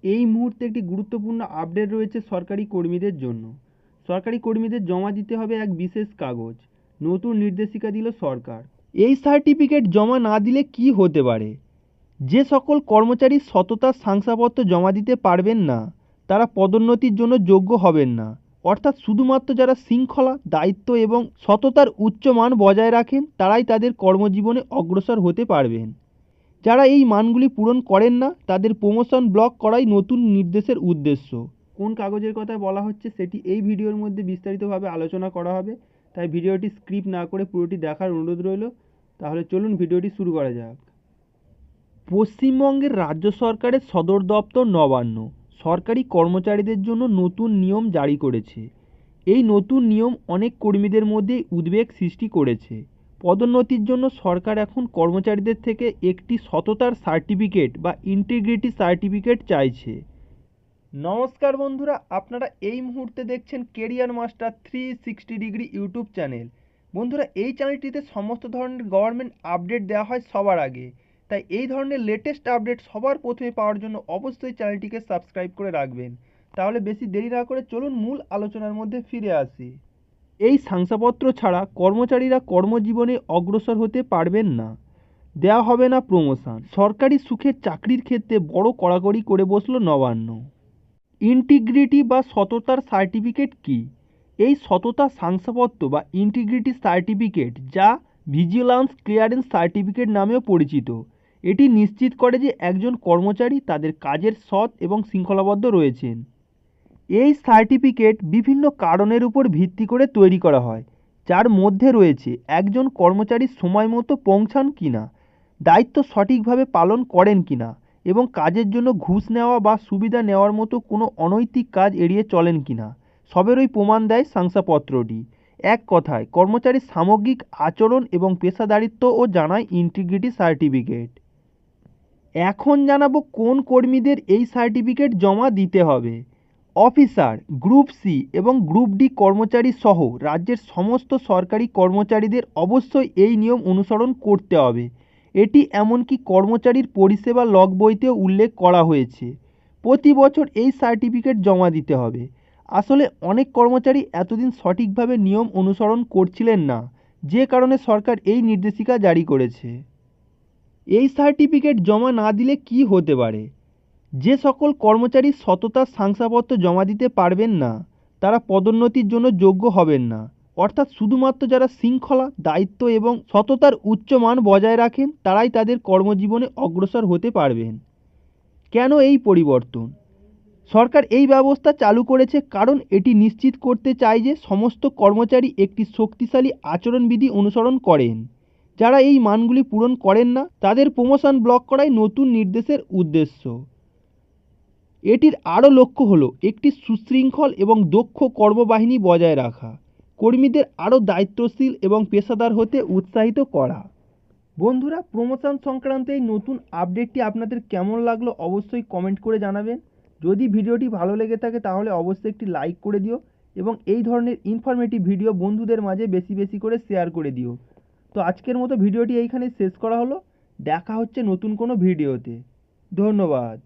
এই মুহূর্তে একটি গুরুত্বপূর্ণ আপডেট রয়েছে সরকারি কর্মীদের জন্য। সরকারি কর্মীদের জমা দিতে হবে এক বিশেষ কাগজ। নতুন নির্দেশিকা দিল সরকার। এই সার্টিফিকেট জমা না দিলে কি হতে পারে? যে সকল কর্মচারী সততার শংসাপত্র জমা দিতে পারবেন না তারা পদোন্নতির জন্য যোগ্য হবেন না। অর্থাৎ শুধুমাত্র যারা শৃঙ্খলা, দায়িত্ব এবং সততার উচ্চ মান বজায় রাখেন তারাই তাদের কর্মজীবনে অগ্রসর হতে পারবেন। যারা এই মানগুলি পূরণ করেন না তাদের প্রমোশন ব্লক করাই নতুন নির্দেশের উদ্দেশ্য। কোন কাগজের কথা বলা হচ্ছে সেটি এই ভিডিওর মধ্যে বিস্তারিতভাবে আলোচনা করা হবে, তাই ভিডিওটি স্কিপ না করে পুরোটি দেখার অনুরোধ রইল। তাহলে চলুন ভিডিওটি শুরু করা যাক। পশ্চিমবঙ্গের রাজ্য সরকারের সদর দপ্তর নবান্ন সরকারি কর্মচারীদের জন্য নতুন নিয়ম জারি করেছে। এই নতুন নিয়ম অনেক কর্মীদের মধ্যে উদ্বেগ সৃষ্টি করেছে। পদোন্নতির জন্য সরকার এখন কর্মচারীদের থেকে একটি সততার সার্টিফিকেট বা ইন্টিগ্রিটি সার্টিফিকেট চাইছে। নমস্কার বন্ধুরা, আপনারা এই মুহূর্তে দেখছেন career master 360 degree YouTube channel. বন্ধুরা, এই চ্যানেলটিতে সমস্ত ধরনের গভর্নমেন্ট আপডেট দেওয়া হয় সবার আগে, তাই এই ধরনের লেটেস্ট আপডেট সবার প্রথমে পাওয়ার জন্য অবশ্যই চ্যানেলটিকে সাবস্ক্রাইব করে রাখবেন। তাহলে বেশি দেরি না করে চলুন মূল আলোচনার মধ্যে ফিরে আসি। এই শংসাপত্র ছাড়া কর্মচারীরা কর্মজীবনে অগ্রসর হতে পারবেন না। দেওয়া হবে না প্রমোশন। সরকারি সুখের চাকরির ক্ষেত্রে বড় কড়াকড়ি করে বসলো নবান্ন। ইন্টিগ্রিটি বা সততার সার্টিফিকেট কি? এই সততা শংসাপত্র বা ইন্টিগ্রিটি সার্টিফিকেট, যা ভিজিলেন্স ক্লিয়ারেন্স সার্টিফিকেট নামেও পরিচিত, এটি নিশ্চিত করে যে একজন কর্মচারী তাদের কাজের সৎ এবং শৃঙ্খলাবদ্ধ রয়েছেন। এই সার্টিফিকেট বিভিন্ন কারণের উপর ভিত্তি করে তৈরি করা হয়, যার মধ্যে রয়েছে একজন কর্মচারী সময় মতো পৌঁছান কিনা, দায়িত্ব সঠিকভাবে পালন করেন কিনা এবং কাজের জন্য ঘুষ নেওয়া বা সুবিধা নেওয়ার মতো কোনো অনৈতিক কাজ এড়িয়ে চলেন কিনা, সবেরই প্রমাণ দেয় শংসাপত্রটি। এক কথায় কর্মচারীর সামগ্রিক আচরণ এবং পেশাদারিত্বও জানায় ইন্টিগ্রিটি সার্টিফিকেট। এখন জানাবো কোন কর্মীদের এই সার্টিফিকেট জমা দিতে হবে। অফিসার, গ্রুপ সি এবং গ্রুপ ডি কর্মচারী সহ রাজ্যের সমস্ত সরকারি কর্মচারীদের অবশ্যই এই নিয়ম অনুসরণ করতে হবে। এটি এমনকি কর্মচারীর পরিষেবা লগ বইতেও উল্লেখ করা হয়েছে। প্রতি বছর এই সার্টিফিকেট জমা দিতে হবে। আসলে অনেক কর্মচারী এতদিন সঠিকভাবে নিয়ম অনুসরণ করছিলেন না, যে কারণে সরকার এই নির্দেশিকা জারি করেছে। এই সার্টিফিকেট জমা না দিলে কি হতে পারে? যে সকল কর্মচারী সততার শংসাপত্র জমা দিতে পারবেন না তারা পদোন্নতির জন্য যোগ্য হবেন না। অর্থাৎ শুধুমাত্র যারা শৃঙ্খলা, দায়িত্ব এবং সততার উচ্চ মান বজায় রাখেন তারাই তাদের কর্মজীবনে অগ্রসর হতে পারবেন। কেন এই পরিবর্তন? সরকার এই ব্যবস্থা চালু করেছে কারণ এটি নিশ্চিত করতে চায় যে সমস্ত কর্মচারী একটি শক্তিশালী আচরণবিধি অনুসরণ করেন। যারা এই মানগুলি পূরণ করেন না তাদের প্রমোশন ব্লক করাই নতুন নির্দেশের উদ্দেশ্য। এটির আরও লক্ষ্য হলো একটি সুশৃঙ্খল এবং দক্ষ কর্মবাহিনী বজায় রাখা, কর্মীদের আরও দায়িত্বশীল এবং পেশাদার হতে উৎসাহিত করা। বন্ধুরা, প্রমোশন সংক্রান্ত এই নতুন আপডেটটি আপনাদের কেমন লাগলো অবশ্যই কমেন্ট করে জানাবেন। যদি ভিডিওটি ভালো লেগে থাকে তাহলে অবশ্যই একটি লাইক করে দিও এবং এই ধরনের ইনফরমেটিভ ভিডিও বন্ধুদের মাঝে বেশি বেশি করে শেয়ার করে দিও। তো আজকের মতো ভিডিওটি এইখানে শেষ করা হলো। দেখা হচ্ছে নতুন কোনো ভিডিওতে। ধন্যবাদ।